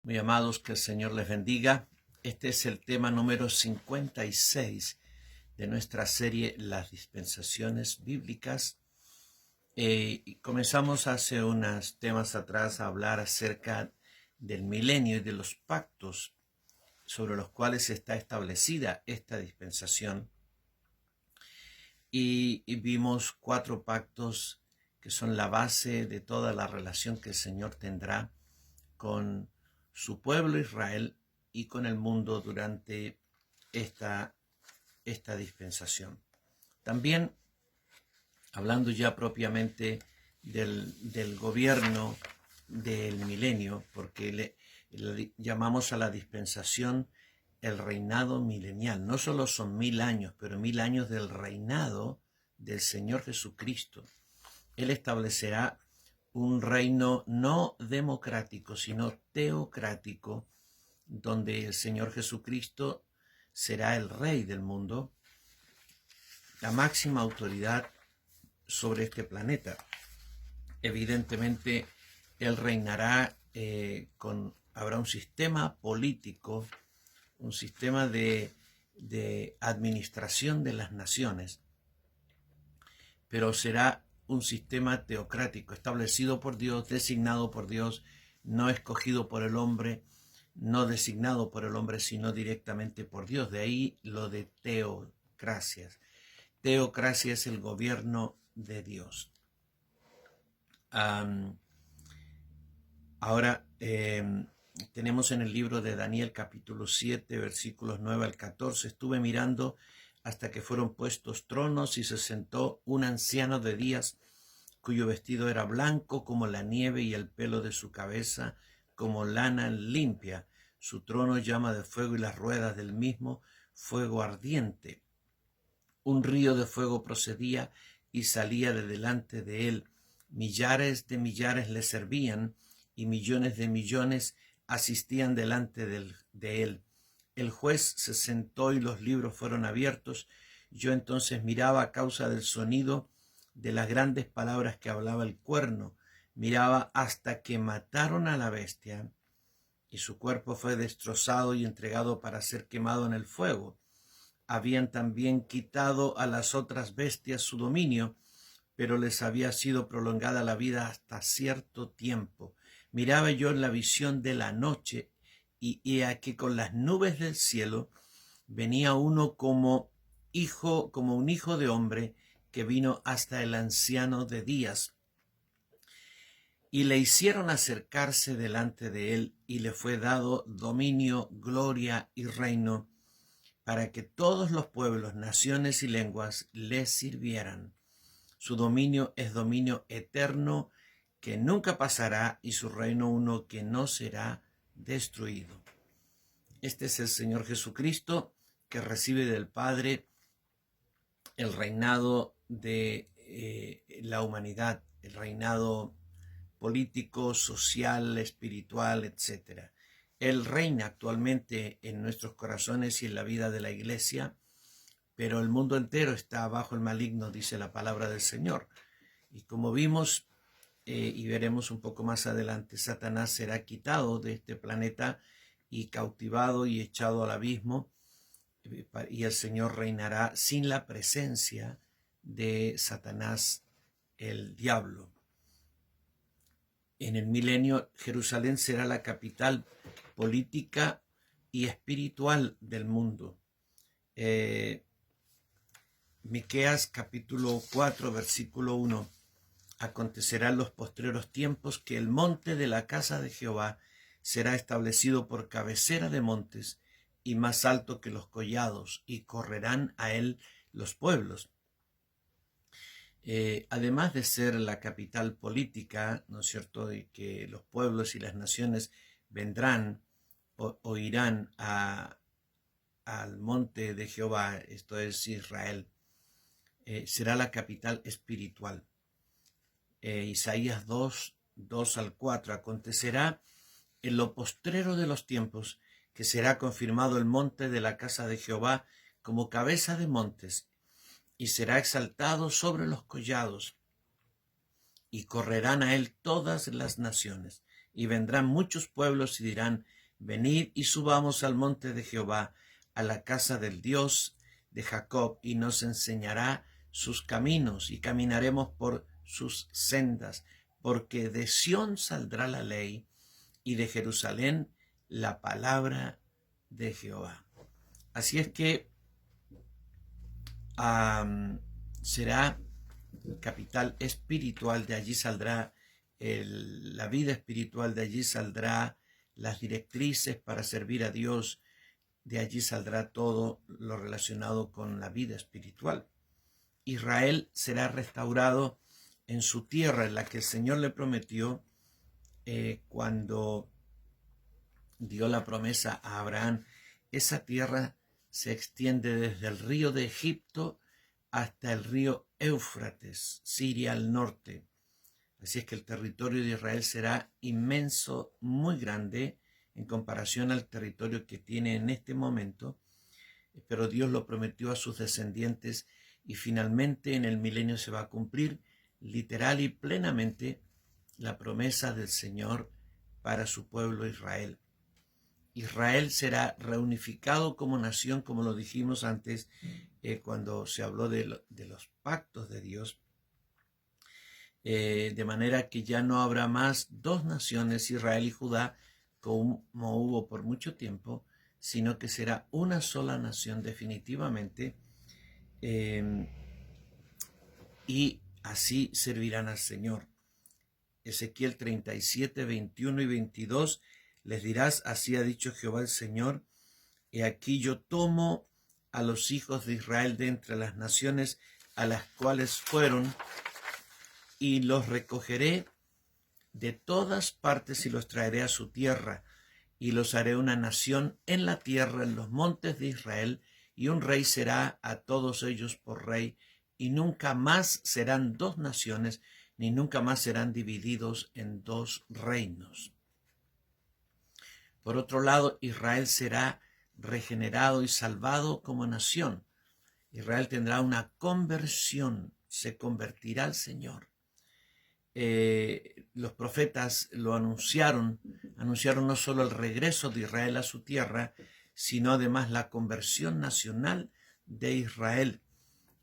Muy amados, que el Señor les bendiga. Este es el tema número 56 de nuestra serie Las dispensaciones bíblicas. Comenzamos hace unos temas atrás a hablar acerca del milenio y de los pactos sobre los cuales está establecida esta dispensación. Y vimos 4 pactos que son la base de toda la relación que el Señor tendrá con su pueblo Israel y con el mundo durante esta dispensación. También, hablando ya propiamente del gobierno del milenio, porque le llamamos a la dispensación el reinado milenial. No solo son 1000 años, pero 1000 años del reinado del Señor Jesucristo. Él establecerá un reino no democrático, sino teocrático, donde el Señor Jesucristo será el rey del mundo, la máxima autoridad sobre este planeta. Evidentemente, Él reinará habrá un sistema político, un sistema de administración de las naciones, pero será un sistema teocrático, establecido por Dios, designado por Dios, no escogido por el hombre, no designado por el hombre, sino directamente por Dios. De ahí lo de teocracias. Teocracia es el gobierno de Dios. Ahora tenemos en el libro de Daniel capítulo 7, versículos 9 al 14. Estuve mirando hasta que fueron puestos tronos y se sentó un anciano de días, cuyo vestido era blanco como la nieve y el pelo de su cabeza como lana limpia. Su trono llama de fuego y las ruedas del mismo fuego ardiente. Un río de fuego procedía y salía de delante de él. Millares de millares le servían y millones de millones asistían delante de él. El juez se sentó y los libros fueron abiertos. Yo entonces miraba a causa del sonido de las grandes palabras que hablaba el cuerno. Miraba hasta que mataron a la bestia y su cuerpo fue destrozado y entregado para ser quemado en el fuego. Habían también quitado a las otras bestias su dominio, pero les había sido prolongada la vida hasta cierto tiempo. Miraba yo en la visión de la noche, y he aquí con las nubes del cielo venía uno como un hijo de hombre, que vino hasta el anciano de días. Y le hicieron acercarse delante de él, y le fue dado dominio, gloria y reino, para que todos los pueblos, naciones y lenguas le sirvieran. Su dominio es dominio eterno, que nunca pasará, y su reino uno que no será destruido. Este es el Señor Jesucristo, que recibe del Padre el reinado de la humanidad, el reinado político, social, espiritual, etc. Él reina actualmente en nuestros corazones y en la vida de la iglesia, pero el mundo entero está bajo el maligno, dice la palabra del Señor. Y como vimos y veremos un poco más adelante, Satanás será quitado de este planeta y cautivado y echado al abismo, y el Señor reinará sin la presencia de Satanás, el diablo. En el milenio, Jerusalén será la capital política y espiritual del mundo. Miqueas capítulo 4, versículo 1. Acontecerá en los postreros tiempos que el monte de la casa de Jehová será establecido por cabecera de montes y más alto que los collados, y correrán a él los pueblos. Además de ser la capital política, ¿no es cierto?, y que los pueblos y las naciones vendrán o irán al monte de Jehová, esto es Israel, será la capital espiritual. Isaías 2, 2 al 4, acontecerá en lo postrero de los tiempos que será confirmado el monte de la casa de Jehová como cabeza de montes, y será exaltado sobre los collados, y correrán a él todas las naciones. Y vendrán muchos pueblos y dirán: venid y subamos al monte de Jehová, a la casa del Dios de Jacob, y nos enseñará sus caminos, y caminaremos por sus sendas, porque de Sión saldrá la ley, y de Jerusalén la palabra de Jehová. Así es que será capital espiritual, de allí saldrá la vida espiritual, de allí saldrá las directrices para servir a Dios, de allí saldrá todo lo relacionado con la vida espiritual. Israel será restaurado en su tierra, en la que el Señor le prometió cuando dio la promesa a Abraham. Esa tierra se extiende desde el río de Egipto hasta el río Éufrates, Siria al norte. Así es que el territorio de Israel será inmenso, muy grande en comparación al territorio que tiene en este momento, pero Dios lo prometió a sus descendientes y finalmente en el milenio se va a cumplir literal y plenamente la promesa del Señor para su pueblo Israel. Israel será reunificado como nación, como lo dijimos antes, cuando se habló de los pactos de Dios, de manera que ya no habrá más dos naciones, Israel y Judá, como hubo por mucho tiempo, sino que será una sola nación definitivamente, y así servirán al Señor. Ezequiel 37, 21 y 22, les dirás: así ha dicho Jehová el Señor, he aquí yo tomo a los hijos de Israel de entre las naciones a las cuales fueron, y los recogeré de todas partes y los traeré a su tierra, y los haré una nación en la tierra, en los montes de Israel, y un rey será a todos ellos por rey, y nunca más serán dos naciones, ni nunca más serán divididos en dos reinos. Por otro lado, Israel será regenerado y salvado como nación. Israel tendrá una conversión, se convertirá al Señor. Los profetas lo anunciaron no solo el regreso de Israel a su tierra, sino además la conversión nacional de Israel.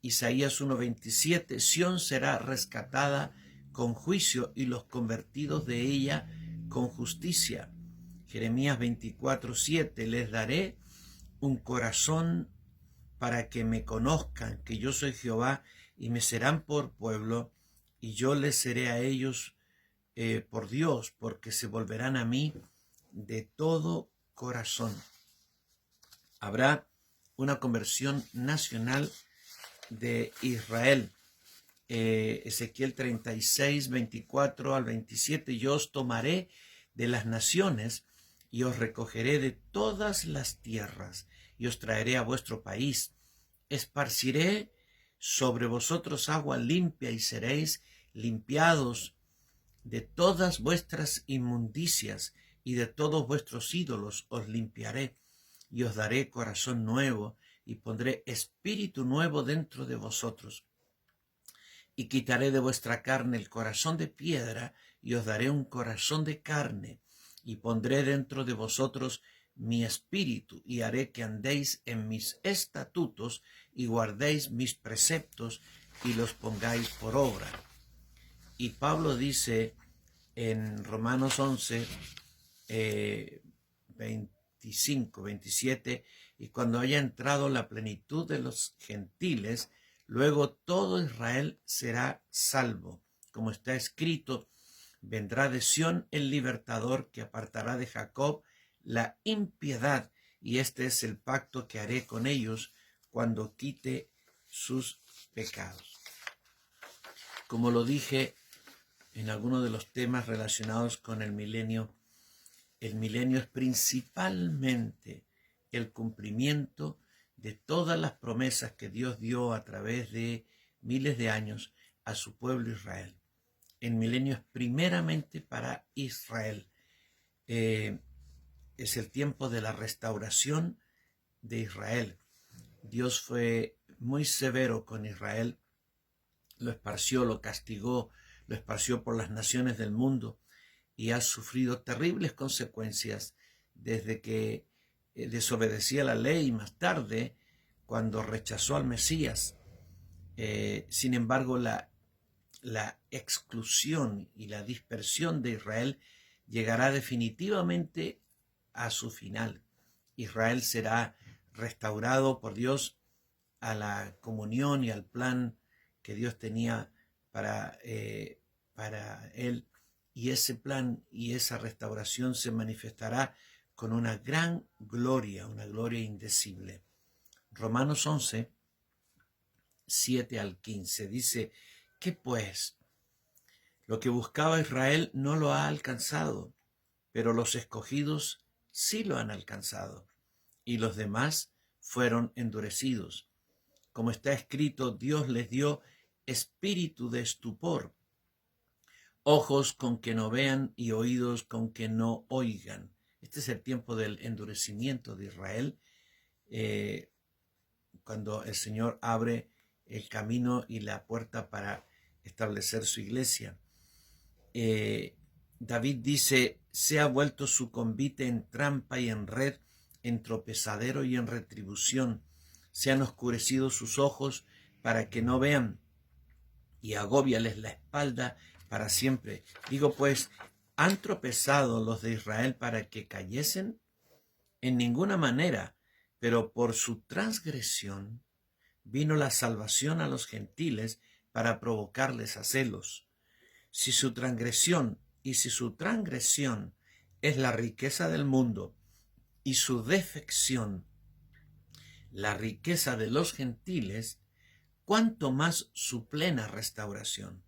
Isaías 1:27, Sión será rescatada con juicio y los convertidos de ella con justicia. Jeremías 24:7, les daré un corazón para que me conozcan, que yo soy Jehová, y me serán por pueblo, y yo les seré a ellos por Dios, porque se volverán a mí de todo corazón. Habrá una conversión nacional de Israel. Ezequiel 36, 24 al 27, yo os tomaré de las naciones y os recogeré de todas las tierras y os traeré a vuestro país. Esparciré sobre vosotros agua limpia y seréis limpiados de todas vuestras inmundicias y de todos vuestros ídolos os limpiaré y os daré corazón nuevo y pondré espíritu nuevo dentro de vosotros. Y quitaré de vuestra carne el corazón de piedra y os daré un corazón de carne y pondré dentro de vosotros mi espíritu y haré que andéis en mis estatutos y guardéis mis preceptos y los pongáis por obra. Y Pablo dice en Romanos 11, 25, 27, y cuando haya entrado la plenitud de los gentiles, luego todo Israel será salvo. Como está escrito, vendrá de Sión el libertador que apartará de Jacob la impiedad, y este es el pacto que haré con ellos cuando quite sus pecados. Como lo dije en algunos de los temas relacionados con el milenio es principalmente el cumplimiento de todas las promesas que Dios dio a través de miles de años a su pueblo Israel. El milenio es primeramente para Israel. Es el tiempo de la restauración de Israel. Dios fue muy severo con Israel, lo esparció, lo castigó, lo esparció por las naciones del mundo, y ha sufrido terribles consecuencias desde que desobedecía la ley y más tarde cuando rechazó al Mesías. Sin embargo, la exclusión y la dispersión de Israel llegará definitivamente a su final. Israel será restaurado por Dios a la comunión y al plan que Dios tenía para él, y ese plan y esa restauración se manifestará con una gran gloria, una gloria indecible. Romanos 11, 7 al 15 dice: ¿qué pues? Lo que buscaba Israel no lo ha alcanzado, pero los escogidos sí lo han alcanzado, y los demás fueron endurecidos. Como está escrito, Dios les dio espíritu de estupor, ojos con que no vean y oídos con que no oigan. Este es el tiempo del endurecimiento de Israel, cuando el Señor abre el camino y la puerta para establecer su iglesia. David dice: se ha vuelto su convite en trampa y en red, en tropezadero y en retribución. Se han oscurecido sus ojos para que no vean, y agóbiales la espalda para siempre. Digo pues, ¿han tropezado los de Israel para que cayesen? En ninguna manera, pero por su transgresión vino la salvación a los gentiles para provocarles a celos. Si su transgresión es la riqueza del mundo y su defección la riqueza de los gentiles, cuánto más su plena restauración.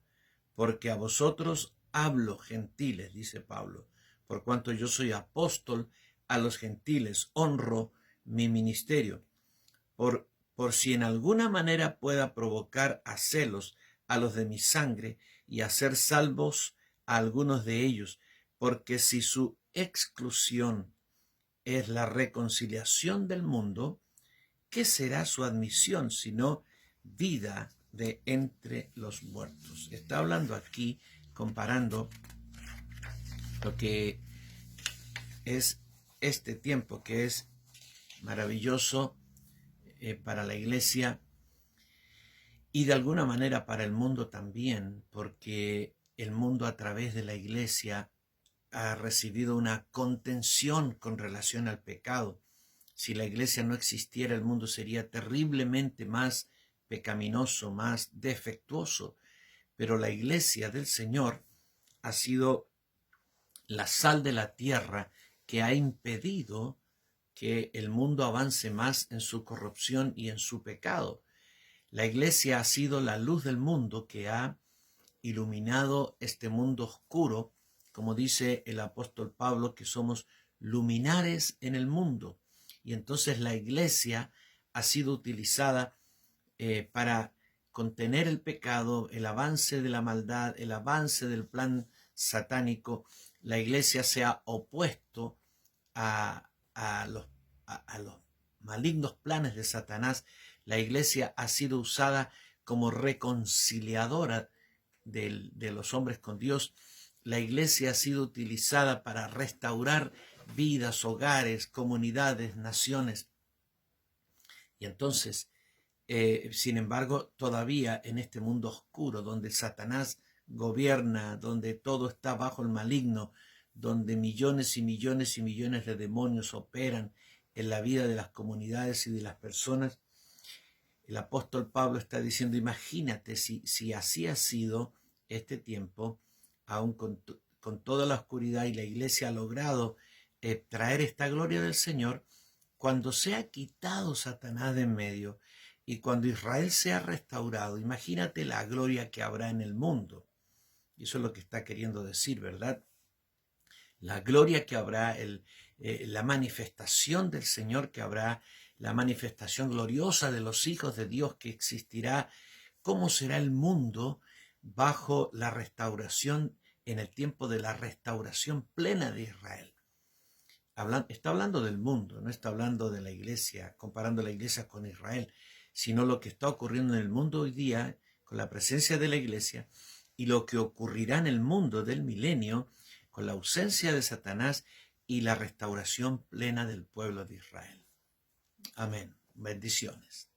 Porque a vosotros hablo, gentiles, dice Pablo, por cuanto yo soy apóstol a los gentiles, honro mi ministerio, por si en alguna manera pueda provocar a celos a los de mi sangre y hacer salvos a algunos de ellos, porque si su exclusión es la reconciliación del mundo, ¿qué será su admisión sino vida de entre los muertos? Está hablando aquí, comparando lo que es este tiempo, que es maravilloso para la iglesia y de alguna manera para el mundo también, porque el mundo a través de la iglesia ha recibido una contención con relación al pecado. Si la iglesia no existiera, el mundo sería terriblemente más pecaminoso, más defectuoso. Pero la iglesia del Señor ha sido la sal de la tierra que ha impedido que el mundo avance más en su corrupción y en su pecado. La iglesia ha sido la luz del mundo que ha iluminado este mundo oscuro, como dice el apóstol Pablo, que somos luminares en el mundo. Y entonces la iglesia ha sido utilizada para contener el pecado, el avance de la maldad, el avance del plan satánico. La iglesia se ha opuesto a los malignos planes de Satanás. La iglesia ha sido usada como reconciliadora de los hombres con Dios. La iglesia ha sido utilizada para restaurar vidas, hogares, comunidades, naciones. Y entonces, sin embargo, todavía en este mundo oscuro, donde Satanás gobierna, donde todo está bajo el maligno, donde millones y millones y millones de demonios operan en la vida de las comunidades y de las personas, el apóstol Pablo está diciendo: imagínate si así ha sido este tiempo, aún con toda la oscuridad, y la iglesia ha logrado traer esta gloria del Señor, cuando se ha quitado Satanás de en medio y cuando Israel se ha restaurado. Imagínate la gloria que habrá en el mundo. Y eso es lo que está queriendo decir, ¿verdad? La gloria que habrá, la manifestación del Señor que habrá, la manifestación gloriosa de los hijos de Dios que existirá. ¿Cómo será el mundo bajo la restauración, en el tiempo de la restauración plena de Israel? Está hablando del mundo, no está hablando de la iglesia, comparando la iglesia con Israel, sino lo que está ocurriendo en el mundo hoy día con la presencia de la iglesia y lo que ocurrirá en el mundo del milenio, con la ausencia de Satanás y la restauración plena del pueblo de Israel. Amén. Bendiciones.